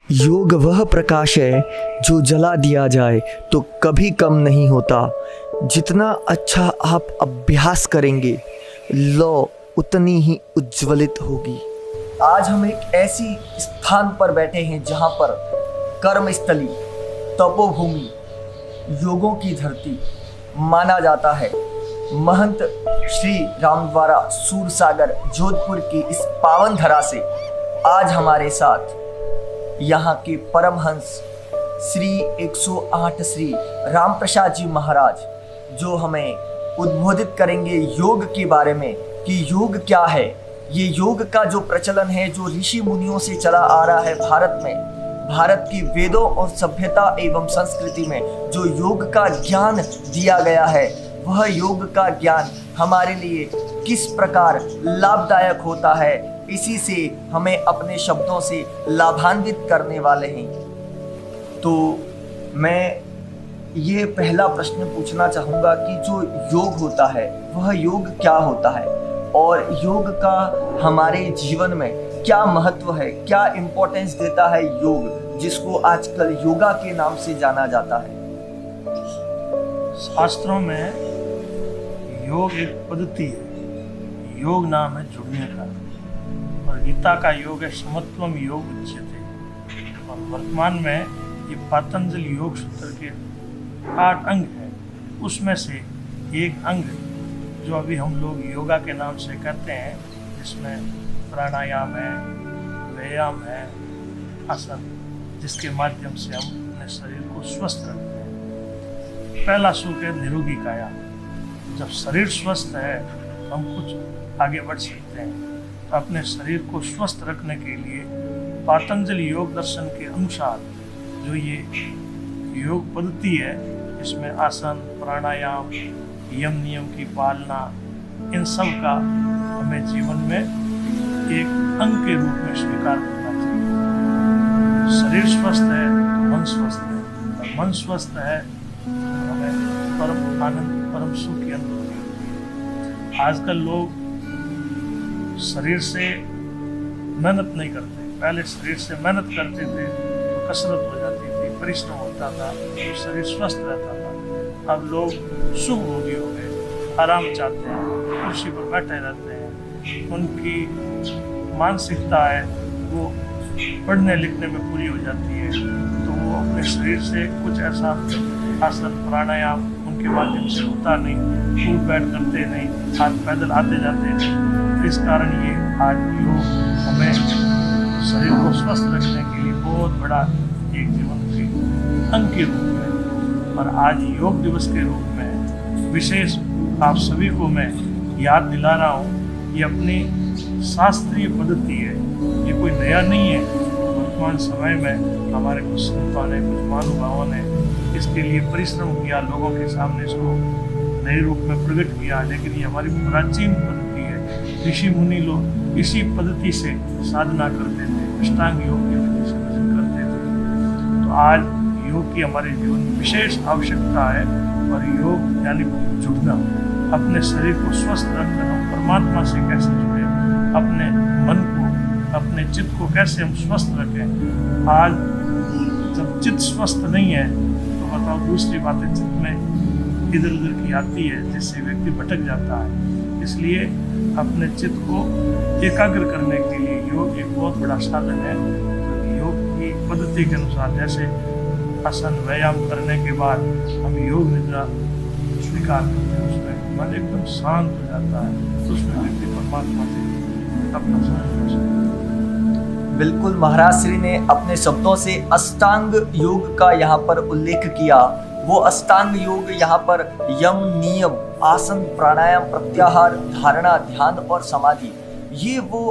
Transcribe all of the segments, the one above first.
योग वह प्रकाश है जो जला दिया जाए तो कभी कम नहीं होता। जितना अच्छा आप अभ्यास करेंगे लौ उतनी ही उज्ज्वलित होगी। आज हम एक ऐसी स्थान पर बैठे हैं जहां पर कर्मस्थली, तपोभूमि, योगों की धरती माना जाता है। महंत श्री रामद्वारा सूरसागर जोधपुर की इस पावन धरा से आज हमारे साथ यहाँ के परमहंस श्री 108 श्री राम प्रसाद जी महाराज जो हमें उद्बोधित करेंगे योग के बारे में कि योग क्या है। ये योग का जो प्रचलन है जो ऋषि मुनियों से चला आ रहा है भारत में, भारत की वेदों और सभ्यता एवं संस्कृति में जो योग का ज्ञान दिया गया है, वह योग का ज्ञान हमारे लिए किस प्रकार लाभदायक होता है, इसी से हमें अपने शब्दों से लाभान्वित करने वाले हैं। तो मैं ये पहला प्रश्न पूछना चाहूँगा कि जो योग होता है वह योग क्या होता है और योग का हमारे जीवन में क्या महत्व है, क्या इम्पोर्टेंस देता है योग, जिसको आजकल योगा के नाम से जाना जाता है। शास्त्रों में योग एक पद्धति है, योग नाम है जुड़ने का, और गीता का योग है समत्वम योग उच्यते। और वर्तमान में ये पतंजलि योग सूत्र के 8 अंग हैं, उसमें से एक अंग जो अभी हम लोग योगा के नाम से करते हैं, जिसमें प्राणायाम है, व्यायाम है, आसन, जिसके माध्यम से हम अपने शरीर को स्वस्थ रखते हैं। पहला सूत्र है निरोगी काया। जब शरीर स्वस्थ है तो हम कुछ आगे बढ़ सकते हैं। तो अपने शरीर को स्वस्थ रखने के लिए पतंजलि योग दर्शन के अनुसार जो ये योग पद्धति है, इसमें आसन, प्राणायाम, यम नियम की पालना, इन सब का हमें जीवन में एक अंग के रूप में स्वीकार करना चाहिए। शरीर स्वस्थ है तो मन स्वस्थ है, और मन स्वस्थ है तो हमें परम आनंद, परम सुख की अनुभूति होती है। आजकल लोग शरीर से मेहनत नहीं करते। पहले शरीर से मेहनत करते थे तो कसरत हो जाती थी, परिश्रम होता था, तो शरीर स्वस्थ रहता था। अब लोग सुख भोगी हो गए, आराम चाहते हैं, कुर्सी पर बैठे रहते हैं। उनकी मानसिकता है वो पढ़ने लिखने में पूरी हो जाती है, तो वो अपने शरीर से कुछ ऐसा आसन, प्राणायाम उनके माध्यम से होता नहीं, उठ बैठ करते नहीं, हाथ पैदल आते जाते नहीं। इस कारण ये आज योग हमें शरीर को स्वस्थ रखने के लिए बहुत बड़ा एक जीवन के अंग के रूप में, और आज योग दिवस के रूप में विशेष आप सभी को मैं याद दिला रहा हूँ। ये अपनी शास्त्रीय पद्धति है, ये कोई नया नहीं है। वर्तमान समय में हमारे कुछ संतों ने, कुछ महानुभावों ने इसके लिए परिश्रम किया, लोगों के सामने इसको नए रूप में प्रकट किया, लेकिन ये हमारी प्राचीन पद्धति है। ऋषि मुनि लोग इसी पद्धति से साधना करते थे, अष्टांग योग की विधि से भजन करते थे। तो आज योग की हमारे जीवन में विशेष आवश्यकता है, और योग यानी जुड़ना, अपने शरीर को स्वस्थ रखकर हम परमात्मा से कैसे जुड़े, अपने मन को, अपने चित्त को कैसे हम स्वस्थ रखें। आज जब चित्त स्वस्थ नहीं है तो बताओ दूसरी बातें चित्त में इधर उधर की आती है, जिससे व्यक्ति भटक जाता है। इसलिए अपने चित्त को एकाग्र करने के लिए योग एक बहुत बड़ा साधन है। योग की पद्धति के अनुसार जैसे आसन, व्यायाम करने के बाद हम योग निद्रा स्वीकार करते हैं, उसमें मन एकदम शांत हो जाता है, तो उसमें व्यक्ति परमात्मा से अपना संबंध हो सकता है। बिल्कुल, महाराज श्री ने अपने शब्दों से अष्टांग योग का यहाँ पर उल्लेख किया। वो अष्टांग योग यहाँ पर यम, नियम, आसन, प्राणायाम, प्रत्याहार, धारणा, ध्यान और समाधि, ये वो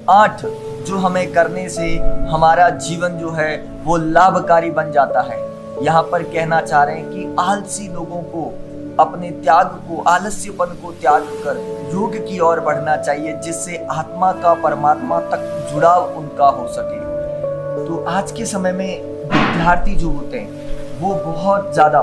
8 जो हमें करने से हमारा जीवन जो है वो लाभकारी बन जाता है। यहाँ पर कहना चाह रहे हैं कि आलसी लोगों को अपने त्याग को, आलस्यपन को त्याग कर योग की ओर बढ़ना चाहिए, जिससे आत्मा का परमात्मा तक जुड़ाव उनका हो सके। तो आज के समय में विद्यार्थी जो होते हैं वो बहुत ज़्यादा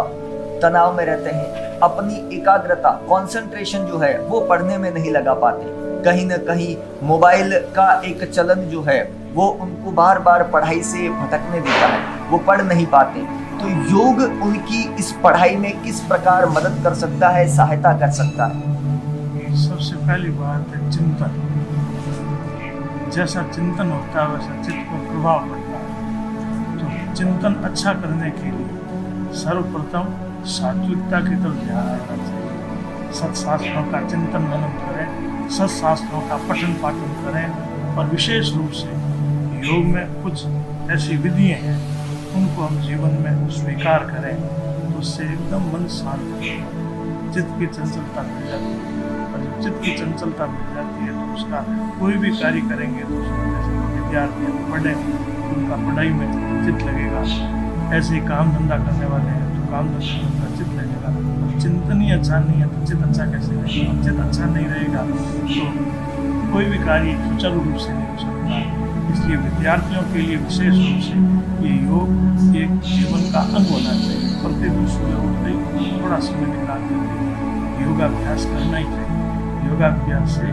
तनाव में रहते हैं, अपनी एकाग्रता, कंसंट्रेशन जो है वो पढ़ने में नहीं लगा पाते। कहीं ना कहीं मोबाइल का एक चलन जो है वो उनको बार बार पढ़ाई से भटकने देता है, वो पढ़ नहीं पाते। तो योग उनकी इस पढ़ाई में किस प्रकार मदद कर सकता है, सहायता कर सकता है? सबसे पहली बात है चिंतन। जैसा चिंतन होता है वैसा चित्त पर प्रभाव पड़ता है। तो चिंतन अच्छा करने के लिए सर्वप्रथम सात्विकता की तरफ ध्यान देना चाहिए। सत्शास्त्रों का चिंतन मनन करें, सत्शास्त्रों का पठन पाठन करें, और विशेष रूप से योग में कुछ ऐसी विधियाँ हैं उनको हम जीवन में स्वीकार करें तो उससे एकदम मन शांत हो जाता है, चित्त की चंचलता मिल जाती है। और जब चित्त की चंचलता मिल जाती है तो उसका कोई भी कार्य करेंगे तो उसमें जैसे विद्यार्थी पढ़े तो उनका पढ़ाई में चित्त लगेगा, ऐसे काम धंधा करने वाले हैं तो काम धंधा में उनका चित्त लगेगा। और चिंतन ही अच्छा नहीं है तो चित्त अच्छा कैसे रहेगा? चित्त अच्छा नहीं रहेगा तो कोई भी कार्य सुचारू रूप से नहीं हो सकता है। इसलिए विद्यार्थियों के लिए विशेष रूप से ये योग एक जीवन का अंग होना चाहिए। प्रतिदिन सुबह उठते ही थोड़ा समय निकाल करके योगाभ्यास करना ही चाहिए। योगाभ्यास से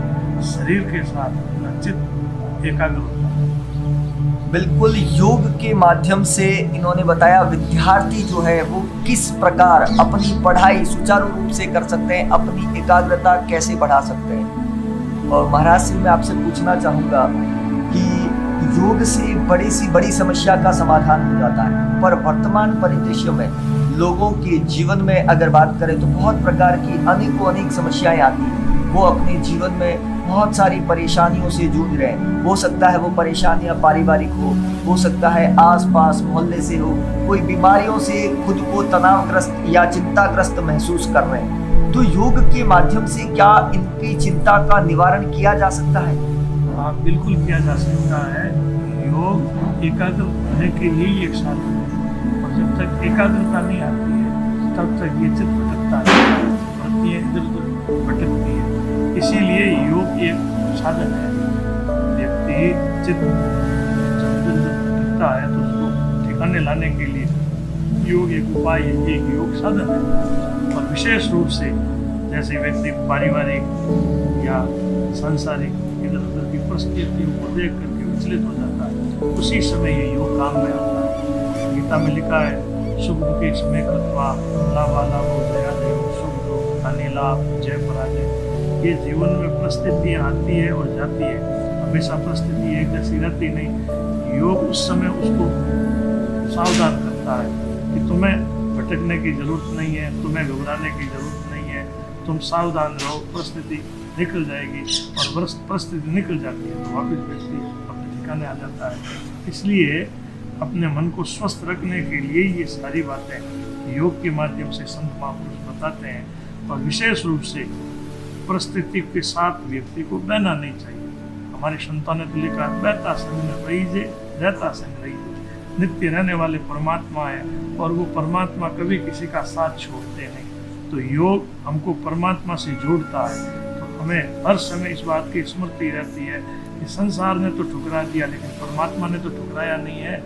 शरीर के साथ अपना चित्त एकाग्र होता है। बिल्कुल, योग के माध्यम से इन्होंने बताया विद्यार्थी जो है वो किस प्रकार अपनी पढ़ाई सुचारू रूप से कर सकते हैं, अपनी एकाग्रता कैसे बढ़ा सकते हैं। और महाराज से मैं आपसे पूछना चाहूँगा कि योग से बड़ी समस्या का समाधान हो जाता है, पर वर्तमान परिदृश्य में लोगों के जीवन में अगर बात करें तो बहुत प्रकार की अनेक समस्याएं आती हैं। वो अपने जीवन में बहुत सारी परेशानियों से जूझ रहे हैं। हो सकता है वो परेशानियां पारिवारिक हो सकता है आसपास मोहल्ले से हो, कोई बीमारियों से खुद को तनावग्रस्त या चिंताग्रस्त महसूस कर रहे हैं। तो योग के माध्यम से क्या इनकी चिंता का निवारण किया जा सकता है? हाँ, बिल्कुल किया जा सकता है। योग एकाग्र होने के लिए ही एक साधन है, और जब तक एकाग्रता नहीं आती है तब तक ये चित्त भटकता है, वृत्तियाँ इधर उधर भटकती है। इसीलिए योग एक साधन है। व्यक्ति चित्त जब इधर उधर भटकता है तो उसको ठिकाने लाने के लिए योग एक उपाय है, एक योग साधन है। और विशेष रूप से जैसे व्यक्ति पारिवारिक या सांसारिक इधर उधर की परिस्थितियों को देख करके विचलित हो जाता है, उसी समय ये योग काम में आता है। गीता में लिखा है सुख दुखे समय कृत्वा लाभालाभो जयादेव सुख दुख हानि लाभ जय पराजय। ये जीवन में परिस्थितियाँ आती है और जाती है, हमेशा परिस्थिति एक जैसी रहती नहीं। योग उस समय उसको सावधान करता है कि तुम्हें भटकने की जरूरत नहीं है, तुम्हें घबराने की जरूरत नहीं है, तुम सावधान रहो, परिस्थिति निकल जाएगी। और परिस्थिति निकल जाती है तो वापस व्यक्ति अपने ठिकाने आ जाता है। इसलिए अपने मन को स्वस्थ रखने के लिए ये सारी बातें योग के माध्यम से संत महापुरुष बताते हैं। और विशेष रूप से परिस्थिति के साथ व्यक्ति को बहना नहीं चाहिए। हमारे संतों ने तो लिखा बहता संग में रहीजे, रहता संग रहीजे। नित्य रहने वाले परमात्मा है और वो परमात्मा कभी किसी का साथ छोड़ते नहीं। तो योग हमको परमात्मा से जोड़ता है। हमें हर समय इस बात की स्मृति रहती है कि संसार ने तो ठुकरा दिया लेकिन परमात्मा ने तो ठुकराया नहीं है।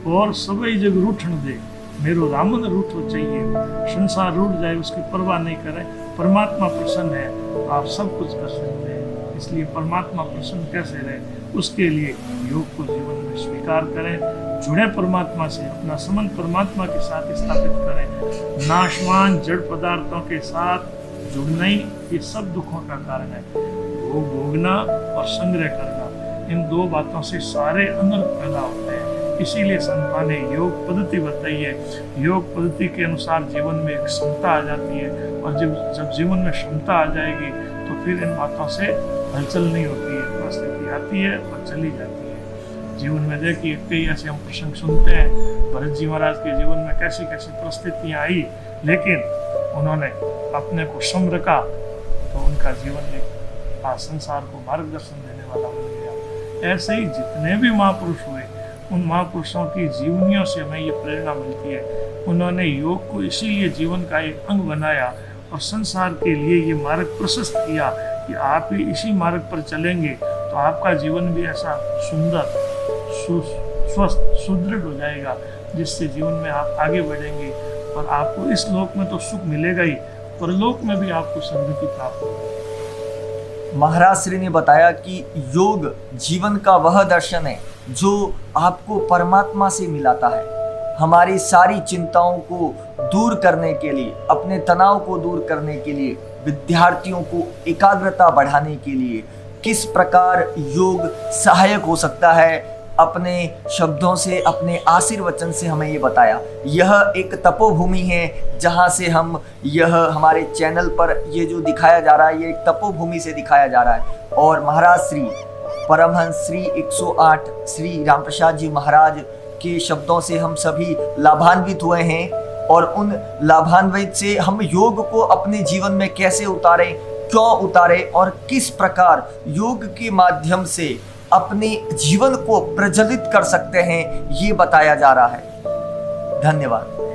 और सभी जग रूठन दे मेरो रामन रूठो चाहिए, संसार रूठ जाए उसकी परवाह नहीं करें, परमात्मा प्रसन्न है, आप सब कुछ कर सकते हैं। इसलिए परमात्मा प्रसन्न कैसे रहे उसके लिए योग को जीवन में स्वीकार करें, जुड़े परमात्मा से, अपना संबंध परमात्मा के साथ स्थापित करें। नाशवान जड़ पदार्थों के साथ जुड़ना ही ये सब दुखों का कारण है। भोग भोगना और संग्रह करना, इन दो बातों से सारे अनर्थ पैदा होते हैं। इसीलिए संतों ने योग पद्धति बताई है। योग पद्धति के अनुसार जीवन में एक क्षमता आ जाती है, और जब जीवन में क्षमता आ जाएगी तो फिर इन बातों से हलचल नहीं होती है, परिस्थिति आती है और चली जाती है। जीवन में देखिए कई ऐसे हम प्रसंग सुनते हैं, भरत जी महाराज के जीवन में कैसी कैसी परिस्थितियाँ आई, लेकिन उन्होंने अपने को सम रखा तो उनका जीवन एक आज संसार को मार्गदर्शन देने वाला बन गया। ऐसे ही जितने भी महापुरुष हुए, उन महापुरुषों की जीवनियों से हमें ये प्रेरणा मिलती है। उन्होंने योग को इसीलिए जीवन का एक अंग बनाया और संसार के लिए ये मार्ग प्रशस्त किया कि आप भी इसी मार्ग पर चलेंगे तो आपका जीवन भी ऐसा सुंदर, स्वस्थ, सुदृढ़ हो जाएगा, जिससे जीवन में आप आगे बढ़ेंगे और आपको इस लोक में तो सुख मिलेगा ही, परलोक में भी आपको समृद्धि प्राप्त होगी। महाराज श्री ने बताया कि योग जीवन का वह दर्शन है जो आपको परमात्मा से मिलाता है। हमारी सारी चिंताओं को दूर करने के लिए, अपने तनाव को दूर करने के लिए, विद्यार्थियों को एकाग्रता बढ़ाने के लिए किस प्रकार योग सहायक हो सकता है, अपने शब्दों से, अपने आशीर्वचन से हमें ये बताया। यह एक तपोभूमि है जहाँ से हम, यह हमारे चैनल पर ये जो दिखाया जा रहा है, ये एक तपोभूमि से दिखाया जा रहा है। और महाराज श्री परमहंस श्री 108 श्री रामप्रसाद जी महाराज के शब्दों से हम सभी लाभान्वित हुए हैं। और उन लाभान्वित से हम योग को अपने जीवन में कैसे उतारें, क्यों उतारें और किस प्रकार योग के माध्यम से अपने जीवन को प्रज्वलित कर सकते हैं, ये बताया जा रहा है। धन्यवाद।